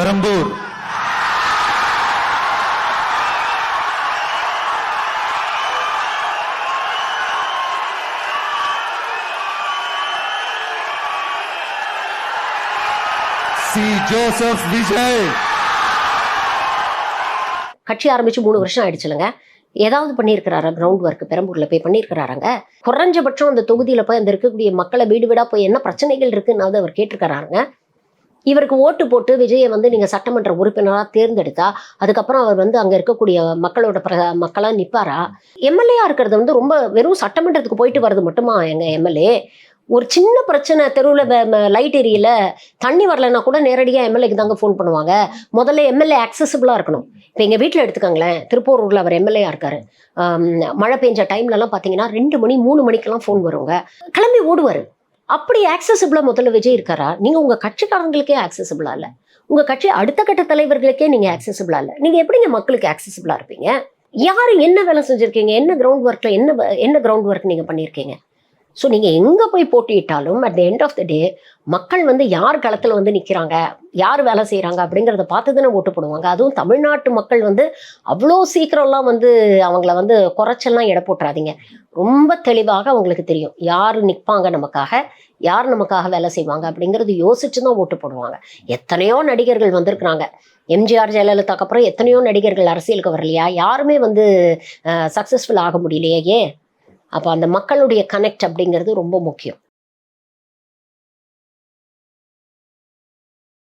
Perambur C. Joseph Vijay. கட்சி ஆரம்பிச்சு 3 வருஷம் ஆயிடுச்சுலங்க. ஏதாவது பண்ணியிருக்கிறாரா? கிரவுண்ட் ஒர்க் பெரம்பூர்ல போய் பண்ணியிருக்கிறாராங்க? குறைஞ்சபட்சம் அந்த தொகுதியில போய் அந்த இருக்கக்கூடிய மக்களை வீடு வீடா போய் என்ன பிரச்சனைகள் இருக்குன்னு அவர் கேட்டிருக்கிறாருங்க. இவருக்கு ஓட்டு போட்டு விஜயை நீங்க சட்டமன்ற உறுப்பினராக தேர்ந்தெடுத்தா அதுக்கப்புறம் அவர் அங்க இருக்கக்கூடிய மக்களோட மக்களா நிப்பாரா? எம்எல்ஏயா இருக்கிறது ரொம்ப வெறும் சட்டமன்றத்துக்கு போயிட்டு வர்றது மட்டுமா எங்க எம்எல்ஏ? ஒரு சின்ன பிரச்சனை, தெருவில் லைட் எரியல, தண்ணி வரலன்னா கூட நேரடியாக எம்எல்ஏக்கு தாங்க ஃபோன் பண்ணுவாங்க. முதல்ல எம்எல்ஏ ஆக்சசிபிளாக இருக்கணும். இப்போ எங்கள் வீட்டில் எடுத்துக்கோங்களேன், திருப்பூரூரில் அவர் எம்எல்ஏ இருக்காரு. மழை பெஞ்ச டைம்லலாம் பார்த்தீங்கன்னா 2 மணி 3 மணிக்கெல்லாம் ஃபோன் வருங்க. கிளம்பி ஓடுவார். அப்படி ஆக்சசிபிளாக முதல்ல விஜய் இருக்காரா? நீங்கள் உங்கள் கட்சிக்காரங்களுக்கே ஆக்சசிபிளாக இல்லை, உங்கள் கட்சி அடுத்த கட்ட தலைவர்களுக்கே நீங்கள் ஆக்சசிபிளாக இல்லை, நீங்கள் எப்படிங்க மக்களுக்கு ஆக்சசிபிளாக இருப்பீங்க? யார் என்ன வேலை செஞ்சுருக்கீங்க? என்ன கிரவுண்ட் ஒர்க்கில் என்ன கிரவுண்ட் ஒர்க் நீங்கள் பண்ணியிருக்கீங்க? ஸோ நீங்கள் எங்கே போய் போட்டியிட்டாலும் at the end of the day மக்கள் யார் களத்தில் நிற்கிறாங்க, யார் வேலை செய்கிறாங்க அப்படிங்கிறத பார்த்து தானே ஓட்டு போடுவாங்க. அதுவும் தமிழ்நாட்டு மக்கள் அவ்வளோ சீக்கிரம்லாம் அவங்கள குறைச்செல்லாம் எடை போட்டுறாதீங்க. ரொம்ப தெளிவாக அவங்களுக்கு தெரியும் யார் நிற்பாங்க நமக்காக, யார் நமக்காக வேலை செய்வாங்க அப்படிங்கிறது யோசிச்சு தான் ஓட்டு போடுவாங்க. எத்தனையோ நடிகர்கள் வந்திருக்கிறாங்க. எம்ஜிஆர் ஜெயலலிதாக்கு அப்புறம் எத்தனையோ நடிகர்கள் அரசியலுக்கு வரலையா? யாருமே சக்ஸஸ்ஃபுல் ஆக முடியலையே. ஏன்? அப்போ அந்த மக்களுடைய கனெக்ட் அப்படிங்கிறது ரொம்ப முக்கியம்.